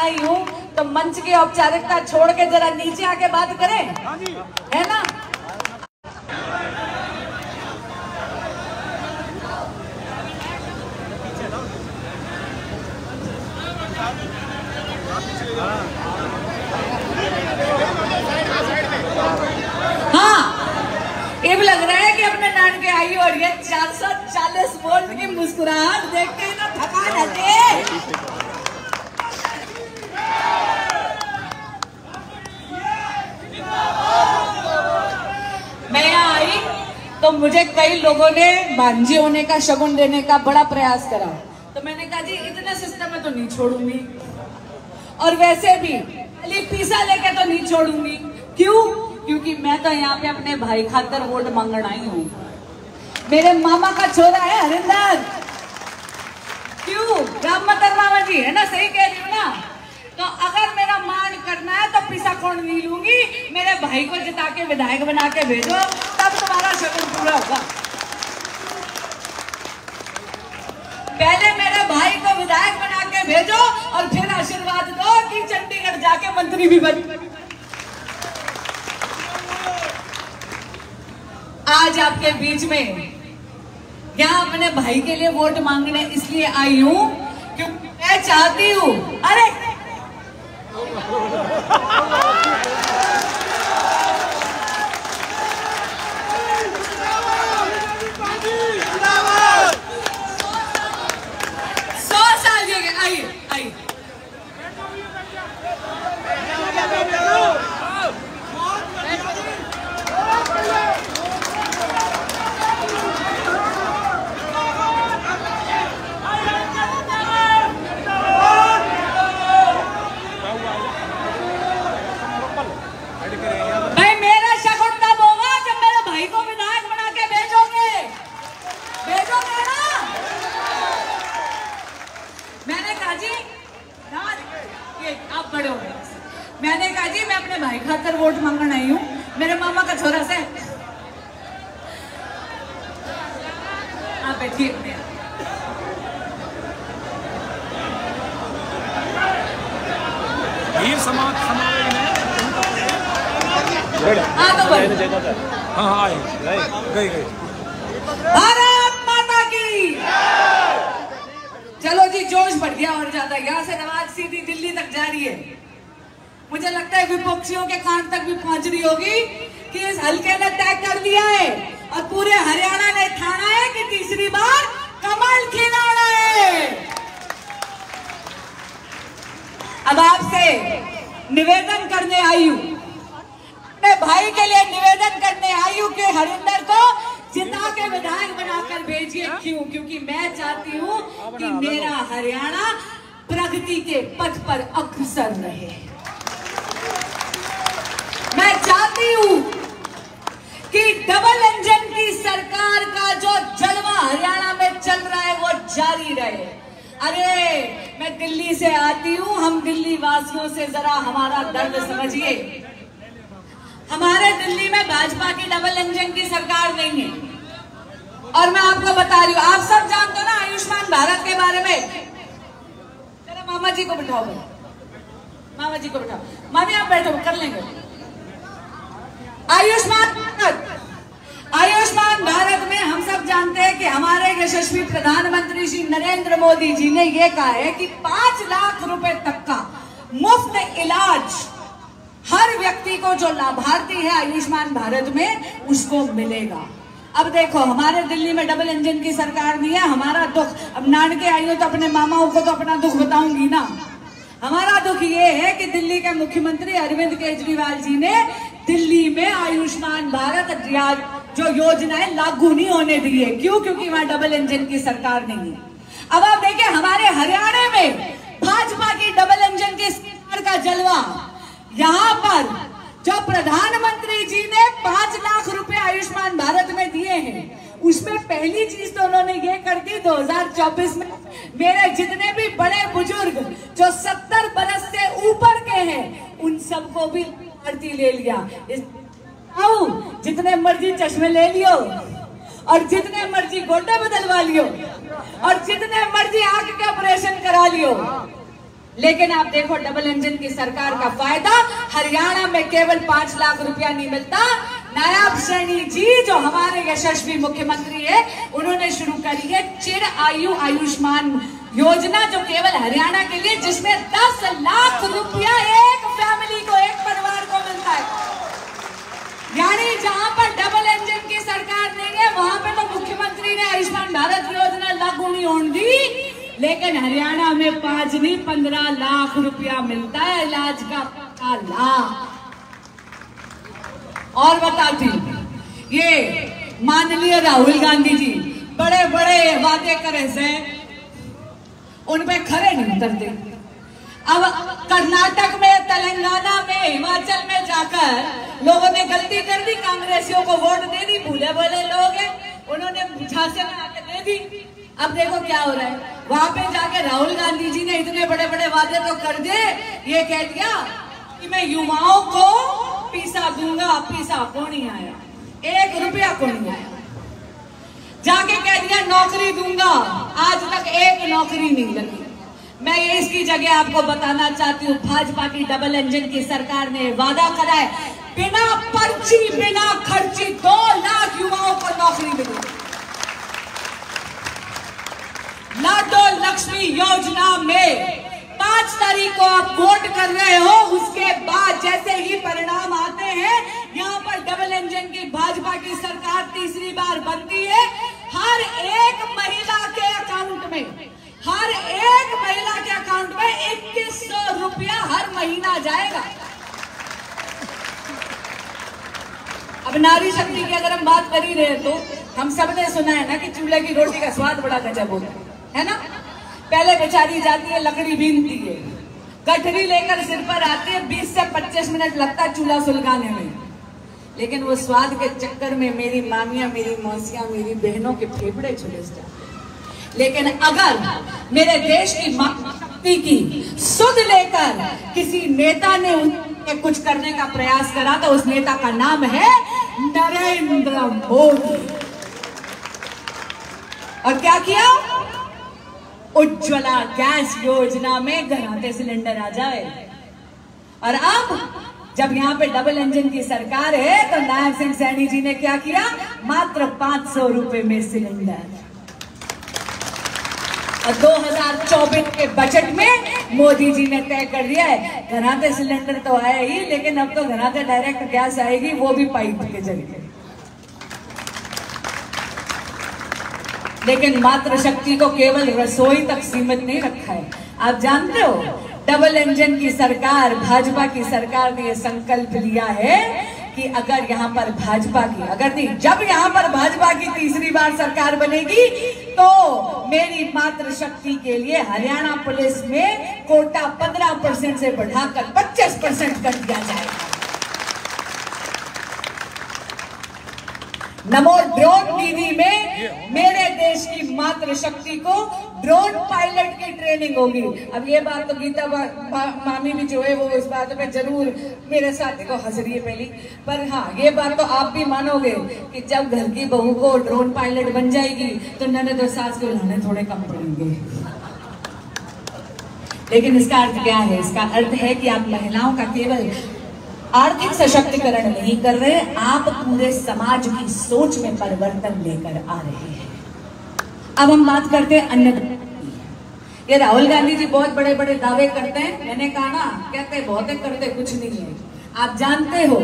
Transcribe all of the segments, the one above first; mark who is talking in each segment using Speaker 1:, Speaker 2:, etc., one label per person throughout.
Speaker 1: आई हूँ तो मंच की औपचारिकता छोड़ के जरा नीचे आके बात करें, है ना। हाँ, ये भी लग रहा है कि अपने नानके आई और ये 440 वोल्ट की मुस्कुराहट देख के ना थका जाते। मैं यहाँ आई तो मुझे कई लोगों ने भांजी होने का शगुन देने का बड़ा प्रयास करा, तो मैंने कहा जी इतना सिस्टम में तो नहीं छोड़ूंगी, और वैसे भी अली पीसा लेके तो नहीं छोड़ूंगी। क्यों? क्योंकि मैं तो यहाँ पे अपने भाई खातर वोट मांगना ही हूँ। मेरे मामा का छोरा है हरिंदर। क्यों? राम मतर मामा जी है ना, सही कह रही हूँ ना। तो अगर मेरा मान करना है तो पीसा कौन नहीं लूंगी, मेरे भाई को जिता के विधायक बना के भेजो, तब तुम्हारा शगुन पूरा होगा। पहले मेरे भाई को विधायक बना के भेजो और फिर आशीर्वाद दो कि चंडीगढ़ जाके मंत्री भी बन। आज आपके बीच में यहाँ अपने भाई के लिए वोट मांगने इसलिए आई हूँ क्योंकि मैं चाहती हूँ, अरे मैंने कहा जी मैं अपने भाई खातर वोट मांगने आई हूँ, मेरे मामा का छोरा से। आप बैठिए।
Speaker 2: वीर समाज
Speaker 1: हाँ तो भाई
Speaker 2: हाँ आए गए
Speaker 1: भारत माता की। चलो जी जोश बढ़ गया और ज्यादा। यहाँ से आवाज सीधी दिल्ली तक जा रही है। मुझे लगता है विपक्षियों के कान तक भी पहुंच रही होगी कि इस हल्के ने तय कर दिया है और पूरे हरियाणा ने ठाना है कि तीसरी बार कमल खिलाना है। अब आपसे निवेदन करने आई हूँ, अपने भाई के लिए निवेदन करने आई हूँ कि हरिंदर को जिता के विधायक बनाकर भेजिए। क्यों? क्योंकि मैं चाहती हूँ कि मेरा हरियाणा प्रगति के पथ पर अग्रसर रहे। मैं चाहती हूँ कि डबल इंजन की सरकार का जो जलवा हरियाणा में चल रहा है वो जारी रहे। अरे मैं दिल्ली से आती हूँ, हम दिल्ली वासियों से जरा हमारा दर्द समझिए। हमारे दिल्ली में भाजपा की डबल इंजन की सरकार नहीं है, और मैं आपको बता रही हूँ, आप सब जानते हो ना आयुष्मान भारत के बारे में। जरा मामा जी को बिठाओ, मामा जी को बिठाओ। मामी आप बैठो, कर लेंगे। आयुष्मान भारत में हम सब जानते हैं कि हमारे यशस्वी प्रधानमंत्री श्री नरेंद्र मोदी जी ने यह कहा है कि 5 लाख रुपए तक का मुफ्त इलाज हर व्यक्ति को जो लाभार्थी है आयुष्मान भारत में उसको मिलेगा। अब देखो हमारे दिल्ली में डबल इंजन की सरकार नहीं है। हमारा दुख, अब नानके आई हो तो अपने मामाओं को तो अपना दुख बताऊंगी ना। हमारा दुख ये है कि दिल्ली के मुख्यमंत्री अरविंद केजरीवाल जी ने दिल्ली में आयुष्मान भारत जो योजनाएं लागू नहीं होने दी है। क्यों? क्योंकि वहां डबल इंजन की सरकार नहीं है। अब आप देखिए हमारे हरियाणा में भाजपा की डबल इंजन की सरकार का जलवा। यहाँ पर जो प्रधानमंत्री जी ने 5 लाख रुपए आयुष्मान भारत में दिए हैं, उसमें पहली चीज तो उन्होंने ये कर दी 2024 में मेरे जितने भी बड़े बुजुर्ग जो 70 बरस से ऊपर के हैं उन सबको भी भर्ती ले लिया। जितने मर्जी चश्मे ले लियो और जितने मर्जी गोड्डे बदलवा लियो और जितने मर्जी आंख के ऑपरेशन करा लियो। लेकिन आप देखो डबल इंजन की सरकार का फायदा हरियाणा में केवल 5 लाख रुपया नहीं मिलता। नायब सैनी जी जो हमारे यशस्वी मुख्यमंत्री है, उन्होंने शुरू करी है चिर आयु आयुष्मान योजना, जो केवल हरियाणा के लिए, जिसमें 10 लाख रुपया एक फैमिली को, एक परिवार को मिलता है। यानी जहां पर डबल इंजन की सरकार नहीं है, वहां पे तो मुख्यमंत्री ने आयुष्मान भारत योजना लागू नहीं होने दी, लेकिन हरियाणा में 5 नहीं 15 लाख रुपया मिलता है इलाज का लाभ। और बताती हूं, ये माननीय राहुल गांधी जी बड़े बड़े वादे करे से उन पे खरे नहीं उतरते। अब कर्नाटक में, तेलंगाना में, हिमाचल में जाकर लोगों ने गलती कर दी, कांग्रेसियों को वोट दे दी, भूले भोले लोग हैं, उन्होंने झांसे में आके दे दी। अब देखो क्या हो रहा है, वहां पे जाके राहुल गांधी जी ने इतने बड़े बड़े वादे तो कर दिए, ये कह दिया कि मैं युवाओं को पैसा दूंगा, पैसा को नहीं आया, 1 रुपया को नहीं आया। जाके कह दिया नौकरी दूंगा, आज तक 1 नौकरी नहीं लगी। मैं ये इसकी जगह आपको बताना चाहती हूँ, भाजपा की डबल इंजन की सरकार ने वादा करा है बिना पर्ची बिना खर्ची 2 लाख युवाओं को नौकरी मिलेगी। लाडो लक्ष्मी योजना में 5 तारीख को आप वोट कर रहे हो, उसके बाद जैसे ही परिणाम आते हैं, यहाँ पर डबल इंजन की भाजपा की सरकार तीसरी बार बनती है, हर एक महिला के अकाउंट में, हर एक महिला के अकाउंट में 2100 रुपया हर महीना जाएगा। अब नारी शक्ति की अगर हम बात कर ही रहे तो हम सबने सुना है ना कि चूल्हे की रोटी का स्वाद बड़ा गजब होता है ना। पहले बेचारी जाती है, लकड़ी बीनती है, गठरी लेकर सिर पर आती है, 20 से 25 मिनट लगता है चूल्हा सुलगाने में, लेकिन वो स्वाद के चक्कर में मेरी मामियां, मेरी मौसियां, मेरी बहनों के फेफड़े झुलस जाते। लेकिन अगर मेरे देश की शक्ति की सुध लेकर किसी नेता ने उनके कुछ करने का प्रयास करा, तो उस नेता का नाम है नरेंद्र मोदी। और क्या किया? उज्ज्वला गैस योजना में घराते सिलेंडर आ जाए। और अब जब यहाँ पे डबल इंजन की सरकार है, तो नायब सिंह सैनी जी ने क्या किया? मात्र 500 रुपए में सिलेंडर। और 2024 के बजट में मोदी जी ने तय कर दिया है, घराते सिलेंडर तो आया ही, लेकिन अब तो घराते डायरेक्ट गैस आएगी, वो भी पाइप के जरिए। लेकिन मातृ शक्ति को केवल रसोई तक सीमित नहीं रखा है। आप जानते हो, डबल इंजन की सरकार, भाजपा की सरकार ने यह संकल्प लिया है कि अगर यहाँ पर भाजपा की, अगर नहीं, जब यहाँ पर भाजपा की तीसरी बार सरकार बनेगी, तो मेरी मातृ शक्ति के लिए हरियाणा पुलिस में कोटा 15% से बढ़ाकर 25% कर दिया जाएगा। नमो ड्रोन दीदी में मेरे देश की मातृ शक्ति को ड्रोन पायलट की ट्रेनिंग होगी। अब ये बात तो गीता मामी भी जो है वो इस बात पे जरूर मेरे साथ देखो हंस रही है पहली, पर हाँ ये बात तो आप भी मानोगे कि जब घर की बहू को ड्रोन पायलट बन जाएगी तो ननद और सास को लाने थोड़े कम पड़ेंगे। लेकिन इसका अर्थ क्या है? इसका अर्थ है कि आप महिलाओं का केवल आर्थिक सशक्तिकरण नहीं कर रहे, आप पूरे समाज की सोच में परिवर्तन लेकर आ रहे हैं। अब हम बात करते हैं अन्न। ये राहुल गांधी जी बहुत बड़े बड़े दावे करते हैं, मैंने कहा ना, कहते बहुत है, करते कुछ नहीं है। आप जानते हो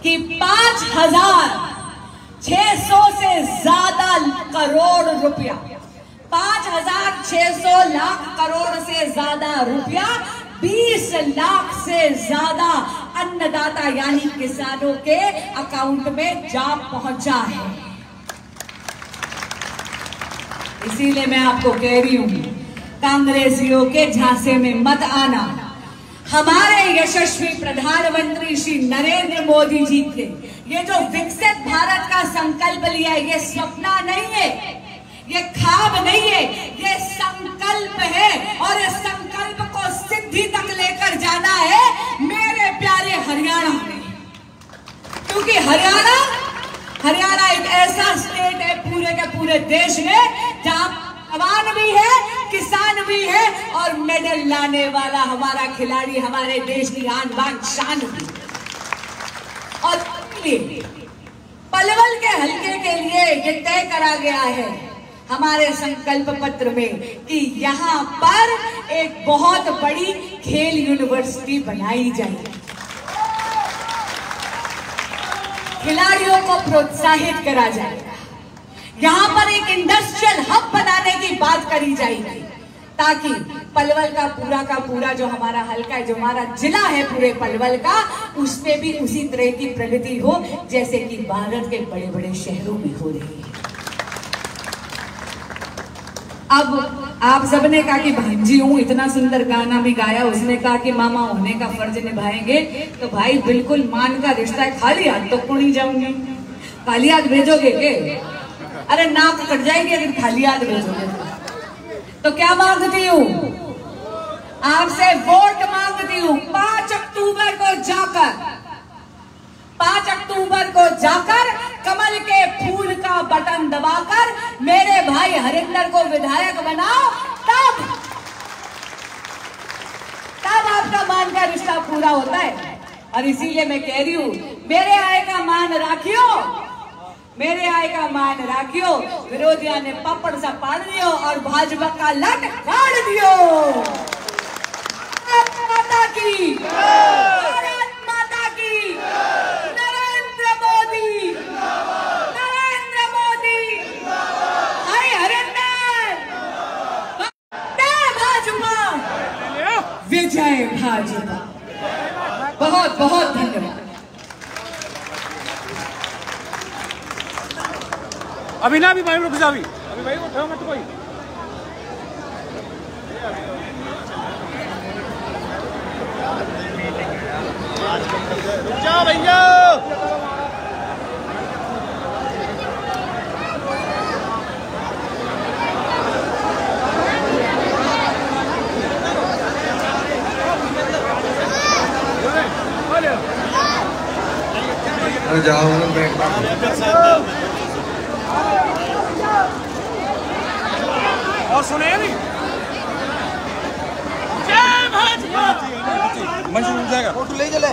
Speaker 1: कि 5,600 से ज्यादा करोड़ रुपया, 5,600 लाख करोड़ से ज्यादा रुपया 20 लाख से ज्यादा अन्नदाता यानी किसानों के अकाउंट में जा पहुंचा है। इसीलिए मैं आपको कह रही हूं, कांग्रेसियों के झांसे में मत आना। हमारे यशस्वी प्रधानमंत्री श्री नरेंद्र मोदी जी थे, ये जो विकसित भारत का संकल्प लिया है, ये सपना नहीं है, ये ख्वाब नहीं है, ये संकल्प है। और इस संकल्प को सिद्धि तक लेकर जाना है मेरे प्यारे हरियाणा में, क्योंकि हरियाणा एक ऐसा स्टेट है पूरे के पूरे देश में जहां जवान भी है, किसान भी है और मेडल लाने वाला हमारा खिलाड़ी, हमारे देश की आन बान शान भी। और पलवल के हलके के लिए ये तय करा गया है हमारे संकल्प पत्र में कि यहाँ पर एक बहुत बड़ी खेल यूनिवर्सिटी बनाई जाएगी। खिलाड़ियों को प्रोत्साहित करा जाएगा। यहाँ पर एक इंडस्ट्रियल हब बनाने की बात करी जाएगी ताकि पलवल का पूरा जो हमारा हलका है, जो हमारा जिला है पूरे पलवल का, उसमें भी उसी तरह की प्रगति हो जैसे कि भारत के बड़े बड़े शहरों में हो रही है। अब आप सबने कहा कि भांजी हूं, इतना सुंदर गाना भी गाया, उसने कहा कि मामा होने का फर्ज निभाएंगे, तो भाई बिल्कुल मान का रिश्ता है। खाली हाथ तो कौन ही जाऊंगी, खाली हाथ भेजोगे के? अरे नाक कट जाएगी अगर खाली हाथ भेजोगे। तो क्या मांगती हूँ आपसे? वोट मांगती हूँ 5 अक्टूबर को जाकर कमल के फूल का बटन दबाकर मेरे भाई हरिंदर को विधायक बनाओ, तब आपका मान का रिश्ता पूरा होता है। और इसीलिए मैं कह रही हूँ, मेरे आय का मान राखियो, मेरे आय का मान राखियो। विरोधिया ने पापड़ सा पाड़ दियो और भाजपा का लट फाड़ दियो। माता की, भारत माता की, नरेंद्र मोदी, हाय हरिंदर, जय भाजपा, विजय भाजपा। बहुत बहुत धन्यवाद।
Speaker 2: अभी ना, अभी भाई रुक जा, अभी भाई उठाओ मत कोई। रुक जाओ भैया।
Speaker 3: जाओ
Speaker 2: और सुने नहीं, जय भाजपा। मंच जाएगा, फोटो ले चले।